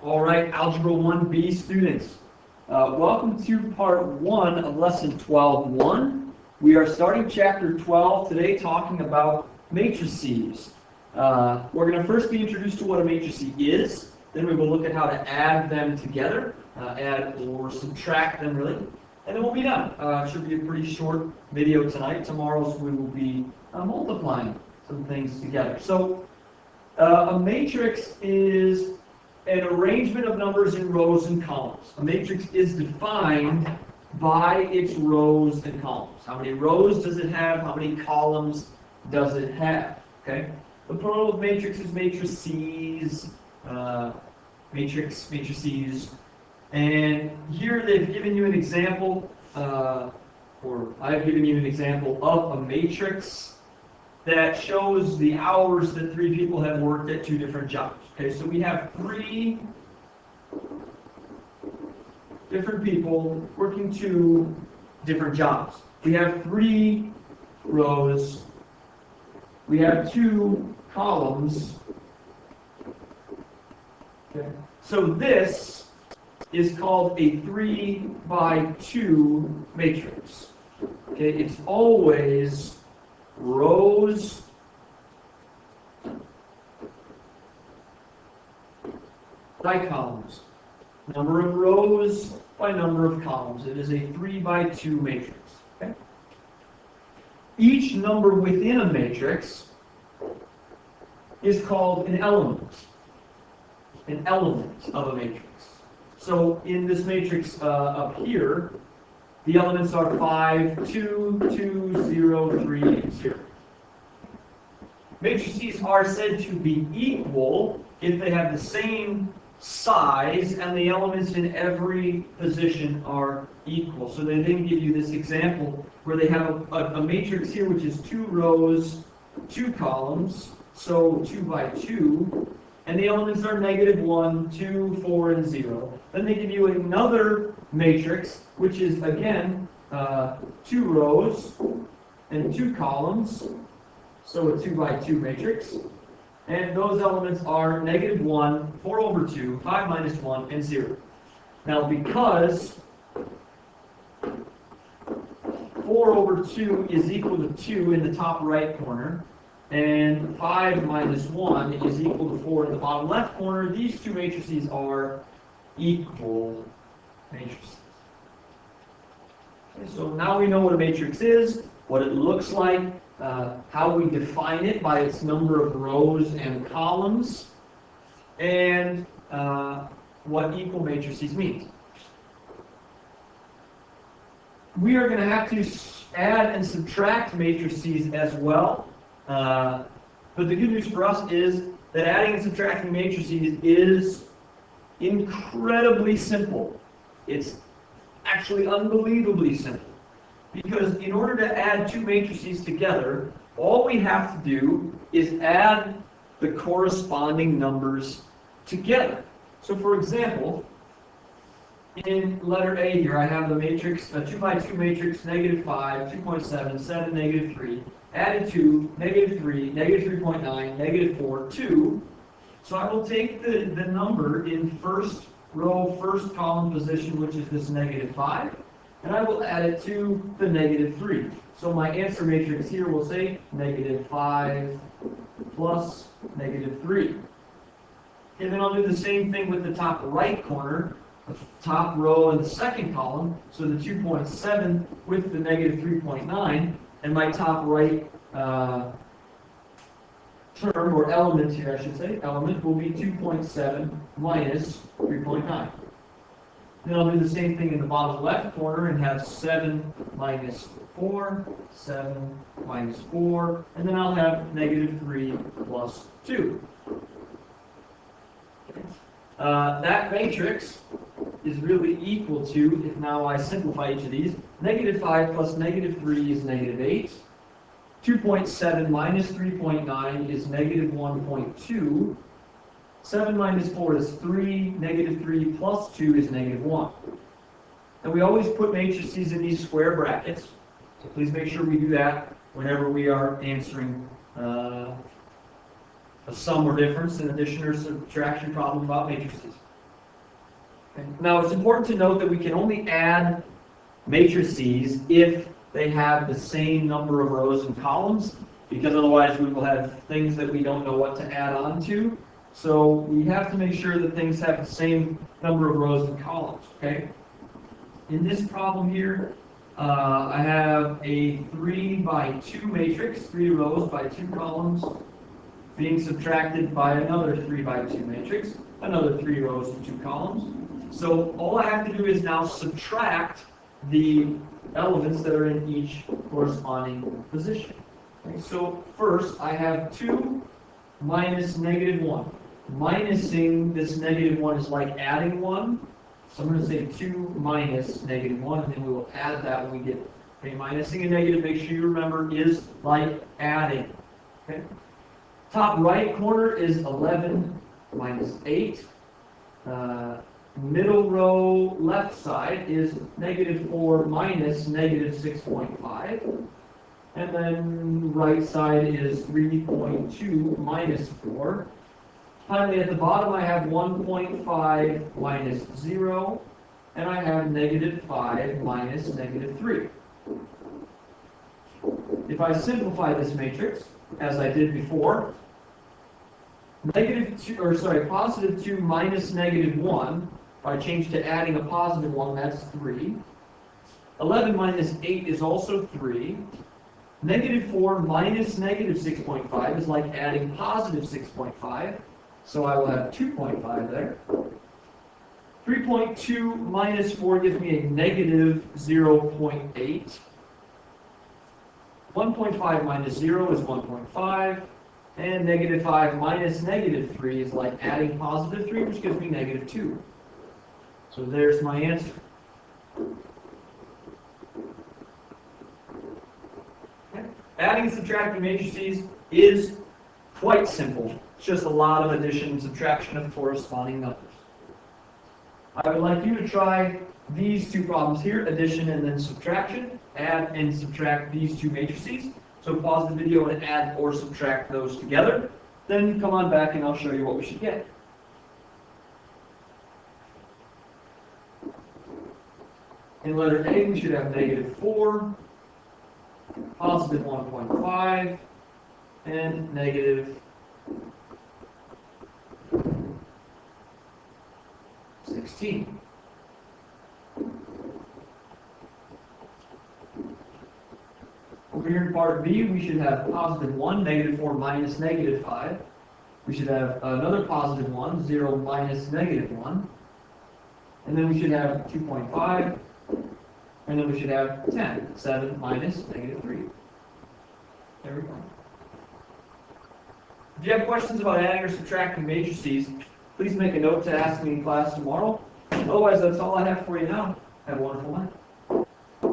All right, Algebra 1B students, welcome to part 1 of lesson 12.1. We are starting chapter 12 today talking about matrices. We're going to first be introduced to what a matrix is, then we will look at how to add them together, add or subtract them really, and then we'll be done. It should be a pretty short video tonight. Tomorrow's we will be multiplying some things together. So a matrix is an arrangement of numbers in rows and columns. A matrix is defined by its rows and columns. How many rows does it have? How many columns does it have? Okay. The plural of matrix is matrices. Matrices. And here they've given you an example, or I've given you an example of a matrix that shows the hours that 3 people have worked at 2 different jobs. Okay, so we have 3 different people working 2 different jobs. We have 3 rows. We have 2 columns. Okay. So this is called a 3 by 2 matrix. Okay, it's always rows by columns. Number of rows by number of columns. It is a 3 by 2 matrix. Okay? Each number within a matrix is called an element. An element of a matrix. So in this matrix up here, the elements are 5, 2, 2, 0, 3, 0. Matrices are said to be equal if they have the same size and the elements in every position are equal. So they then give you this example where they have a matrix here which is 2 rows, 2 columns, so 2 by 2, and the elements are -1, 2, 4, and 0. Then they give you another matrix which is again 2 rows and 2 columns, so a 2 by 2 matrix. And those elements are -1, 4 over 2, 5 minus 1, and 0. Now because 4 over 2 is equal to 2 in the top right corner, and 5 minus 1 is equal to 4 in the bottom left corner, these 2 matrices are equal matrices. Okay, so now we know what a matrix is, what it looks like, how we define it by its number of rows and columns, and what equal matrices means. We are going to have to add and subtract matrices as well, but the good news for us is that adding and subtracting matrices is incredibly simple. It's actually unbelievably simple. Because in order to add 2 matrices together, all we have to do is add the corresponding numbers together. So for example, in letter A here, I have the matrix, a 2 by 2 matrix, -5, 2.7, 7, -3, added to -3, -3.9, -4, 2. So I will take the number in first row, first column position, which is this -5, and I will add it to the -3. So my answer matrix here will say -5 plus -3. And then I'll do the same thing with the top right corner, the top row and the second column, so the 2.7 with the -3.9, and my top right term, or element here I should say, element will be 2.7 minus 3.9. Then I'll do the same thing in the bottom left corner and have 7 minus 4, 7 minus 4, and then I'll have -3 plus 2. That matrix is really equal to, if now I simplify each of these, -5 plus -3 is -8. 2.7 minus 3.9 is -1.2. 7 minus 4 is 3, -3 plus 2 is -1. And we always put matrices in these square brackets, so please make sure we do that whenever we are answering a sum or difference, an addition or subtraction problem about matrices. Okay. Now, it's important to note that we can only add matrices if they have the same number of rows and columns, because otherwise we will have things that we don't know what to add on to. So we have to make sure that things have the same number of rows and columns, okay? In this problem here, I have a 3 by 2 matrix, 3 rows by 2 columns, being subtracted by another 3 by 2 matrix, another 3 rows and 2 columns. So all I have to do is now subtract the elements that are in each corresponding position. Okay, so first I have 2 minus negative 1. Minusing this negative 1 is like adding 1. So I'm going to say 2 minus negative 1, and then we will add that when we get it. Okay, minusing a negative, make sure you remember, is like adding. Okay? Top right corner is 11 minus 8. Middle row left side is negative 4 minus negative 6.5. And then right side is 3.2 minus 4. Finally, at the bottom, I have 1.5 minus 0. And I have negative 5 minus negative 3. If I simplify this matrix, as I did before, positive 2 minus negative 1, if I change to adding a positive 1, that's 3. 11 minus 8 is also 3. Negative 4 minus negative 6.5 is like adding positive 6.5. So I will have 2.5 there. 3.2 minus 4 gives me a negative 0.8. 1.5 minus 0 is 1.5. And negative 5 minus negative 3 is like adding positive 3, which gives me negative 2. So there's my answer. Okay. Adding and subtracting matrices is quite simple. It's just a lot of addition and subtraction of corresponding numbers. I would like you to try these two problems here, addition and then subtraction. Add and subtract these two matrices. So pause the video and add or subtract those together. Then come on back and I'll show you what we should get. In letter A, we should have negative 4, positive 1.5, and negative 16. Over here in part B, we should have positive 1, negative 4 minus negative 5. We should have another positive 1, 0 minus negative 1. And then we should have 2.5. And then we should have 10, 7 minus negative 3. There we go. If you have questions about adding or subtracting matrices, please make a note to ask me in class tomorrow. Otherwise, that's all I have for you now. Have a wonderful night.